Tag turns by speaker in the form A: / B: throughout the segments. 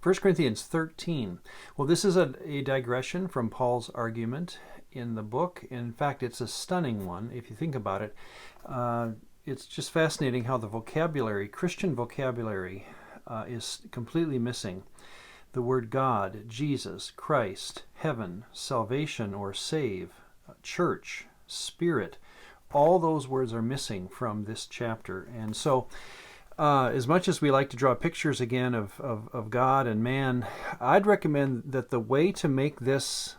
A: 1 Corinthians 13. Well, this is a digression from Paul's argument in the book. In fact, it's a stunning one if you think about it. It's just fascinating how the vocabulary, Christian vocabulary, is completely missing. The word God, Jesus, Christ, heaven, salvation or save, church, spirit, all those words are missing from this chapter. And so, as much as we like to draw pictures again of God and man, I'd recommend that the way to make this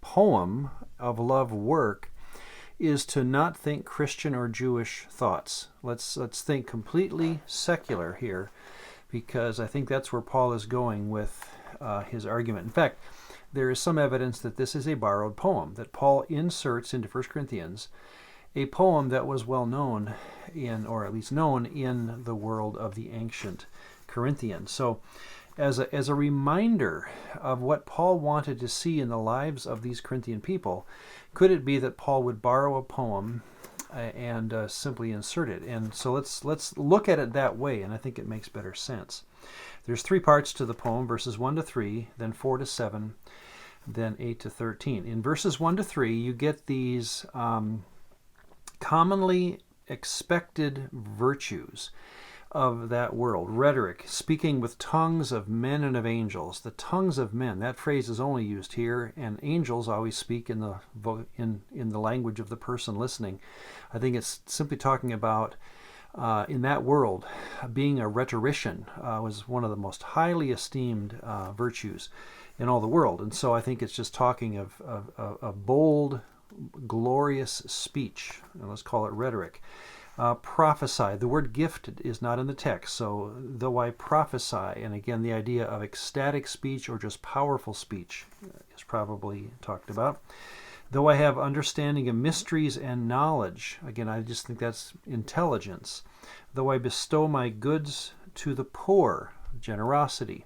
A: poem of love work is to not think Christian or Jewish thoughts. Let's think completely secular here, because I think that's where Paul is going with his argument. In fact, there is some evidence that this is a borrowed poem, that Paul inserts into 1 Corinthians a poem that was well known in, or at least known in, the world of the ancient Corinthians. So as a reminder of what Paul wanted to see in the lives of these Corinthian people, could it be that Paul would borrow a poem and simply insert it? And so let's look at it that way, and I think it makes better sense. There's 3 parts to the poem, verses 1 to 3, then 4 to 7, then 8 to 13. In verses 1 to 3, you get these commonly expected virtues of that world. Rhetoric, speaking with tongues of men and of angels. The tongues of men, that phrase is only used here, and angels always speak in the language of the person listening. I think it's simply talking about in that world, being a rhetorician was one of the most highly esteemed virtues in all the world. And so I think it's just talking of a bold, glorious speech, and let's call it rhetoric. Prophesy. The word gift is not in the text, so though I prophesy, and again the idea of ecstatic speech or just powerful speech is probably talked about. Though I have understanding of mysteries and knowledge, again I just think that's intelligence. Though I bestow my goods to the poor, generosity.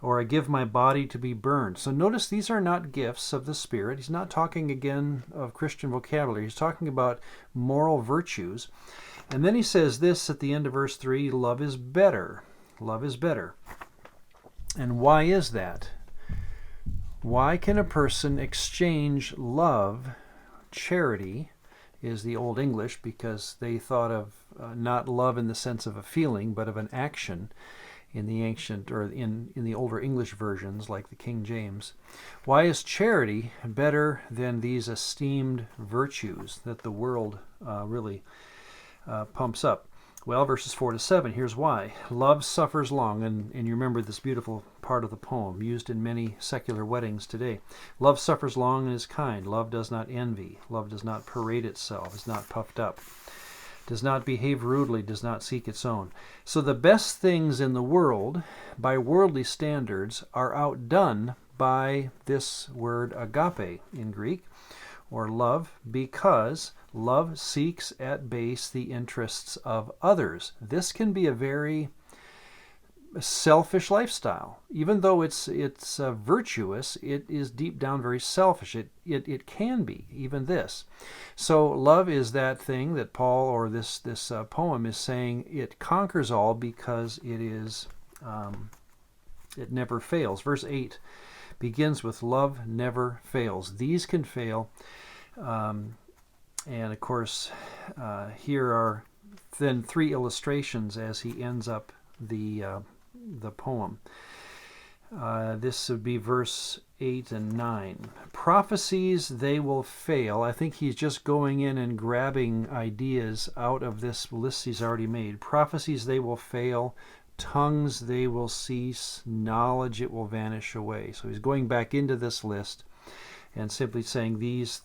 A: Or I give my body to be burned. So notice these are not gifts of the Spirit. He's not talking again of Christian vocabulary. He's talking about moral virtues. And then he says this at the end of verse 3, love is better. Love is better. And why is that? Why can a person exchange love, charity is the Old English, because they thought of not love in the sense of a feeling, but of an action, in the ancient, or in the older English versions like the King James. Why is charity better than these esteemed virtues that the world really pumps up? Well, verses 4 to 7, here's why. Love suffers long, and you remember this beautiful part of the poem, used in many secular weddings today. Love suffers long and is kind. Love does not envy. Love does not parade itself, is not puffed up, does not behave rudely, does not seek its own. So the best things in the world, by worldly standards, are outdone by this word agape in Greek, or love, because love seeks at base the interests of others. This can be a very selfish lifestyle. Even though it's virtuous, it is deep down very selfish. It can be, even this. So love is that thing that Paul, or this poem is saying, it conquers all because it is it never fails. Verse 8 begins with love never fails. These can fail. And of course, here are then 3 illustrations as he ends up the poem. This would be verse 8 and 9. Prophecies, they will fail. I think he's just going in and grabbing ideas out of this list he's already made. Prophecies, they will fail. Tongues, they will cease. Knowledge, it will vanish away. So he's going back into this list and simply saying these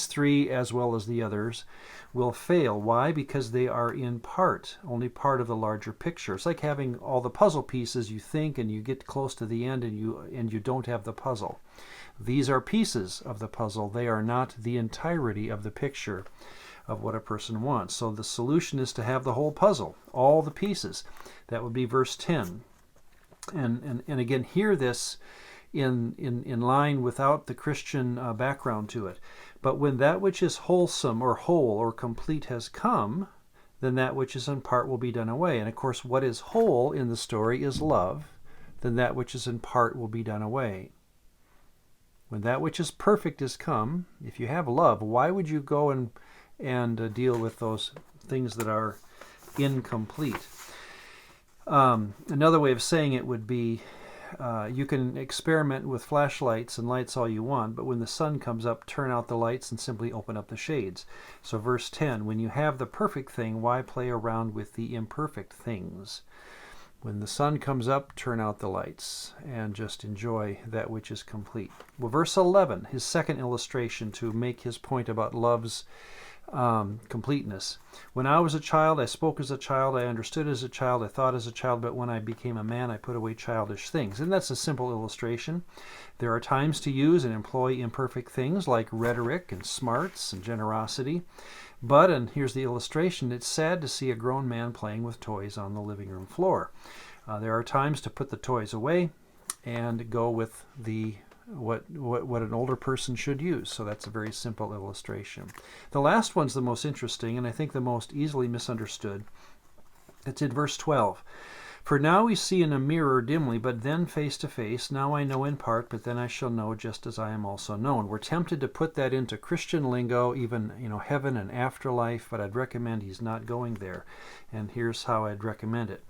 A: 3, as well as the others, will fail. Why? Because they are in part, only part of the larger picture. It's like having all the puzzle pieces. You think, and you get close to the end, and you don't have the puzzle. These are pieces of the puzzle. They are not the entirety of the picture of what a person wants. So the solution is to have the whole puzzle, all the pieces. That would be verse 10. And again, hear this in line without the Christian background to it. But when that which is wholesome or whole or complete has come, then that which is in part will be done away. And of course, what is whole in the story is love. then that which is in part will be done away. When that which is perfect is come, if you have love, why would you go and deal with those things that are incomplete? Another way of saying it would be, you can experiment with flashlights and lights all you want, but when the sun comes up, turn out the lights and simply open up the shades. So verse 10, when you have the perfect thing, why play around with the imperfect things? When the sun comes up, turn out the lights and just enjoy that which is complete. Well, verse 11, his second illustration to make his point about love's completeness. When I was a child, I spoke as a child, I understood as a child, I thought as a child, but when I became a man, I put away childish things. And that's a simple illustration. There are times to use and employ imperfect things like rhetoric and smarts and generosity. But, and here's the illustration, it's sad to see a grown man playing with toys on the living room floor. There are times to put the toys away and go with what an older person should use. So that's a very simple illustration. The last one's the most interesting, and I think the most easily misunderstood. It's in verse 12. For now we see in a mirror dimly, but then face to face. Now I know in part, but then I shall know just as I am also known. We're tempted to put that into Christian lingo, even heaven and afterlife, but I'd recommend he's not going there. And here's how I'd recommend it.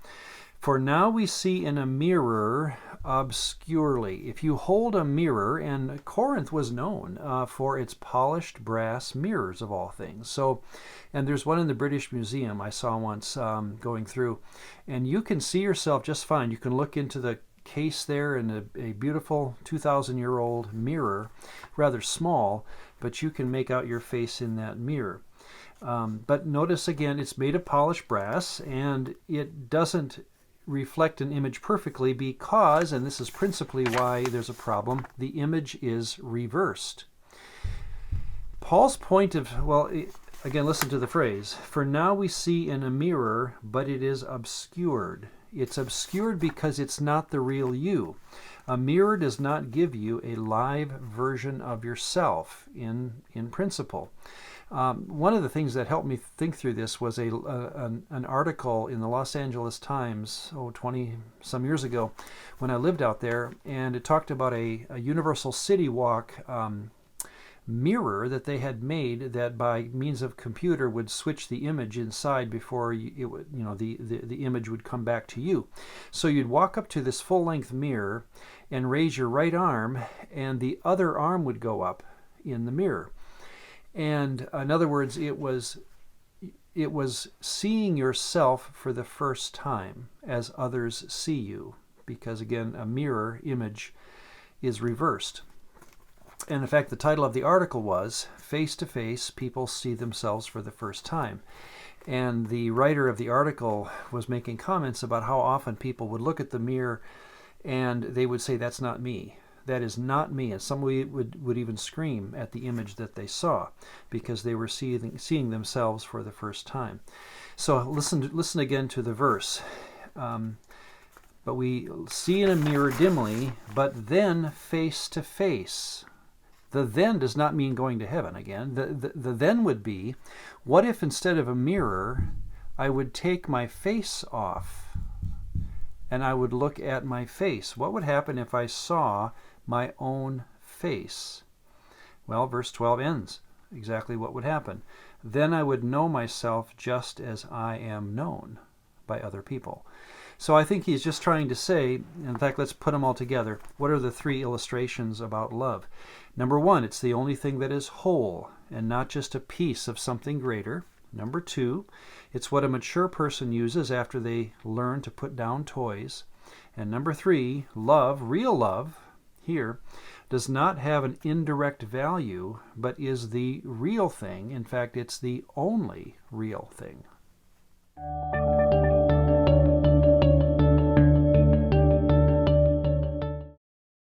A: For now we see in a mirror obscurely. If you hold a mirror, and Corinth was known for its polished brass mirrors of all things. So, and there's one in the British Museum I saw once going through, and you can see yourself just fine. You can look into the case there in a beautiful 2,000-year-old mirror, rather small, but you can make out your face in that mirror. But notice again, it's made of polished brass, and it doesn't reflect an image perfectly because, and this is principally why there's a problem, the image is reversed. Paul's point of, well, again, listen to the phrase, for now we see in a mirror, but it is obscured. It's obscured because it's not the real you. A mirror does not give you a live version of yourself in principle. One of the things that helped me think through this was an article in the Los Angeles Times, 20-some years ago, when I lived out there, and it talked about a Universal City Walk mirror that they had made that by means of computer would switch the image inside before the image would come back to you. So you'd walk up to this full-length mirror and raise your right arm, and the other arm would go up in the mirror. And in other words, it was seeing yourself for the first time as others see you, because again, a mirror image is reversed. And in fact, the title of the article was Face to Face, People See Themselves for the First Time. And the writer of the article was making comments about how often people would look at the mirror and they would say, that's not me. That is not me. And some would even scream at the image that they saw because they were seeing themselves for the first time. So listen again to the verse. But we see in a mirror dimly, but then face to face. The then does not mean going to heaven again. The then would be, what if instead of a mirror, I would take my face off and I would look at my face? What would happen if I saw my own face? Well, verse 12 ends exactly what would happen. Then I would know myself just as I am known by other people. So I think he's just trying to say, in fact, let's put them all together. What are the three illustrations about love? Number one, it's the only thing that is whole and not just a piece of something greater. Number two, it's what a mature person uses after they learn to put down toys. And number three, love, real love, here, does not have an indirect value, but is the real thing. In fact, it's the only real thing.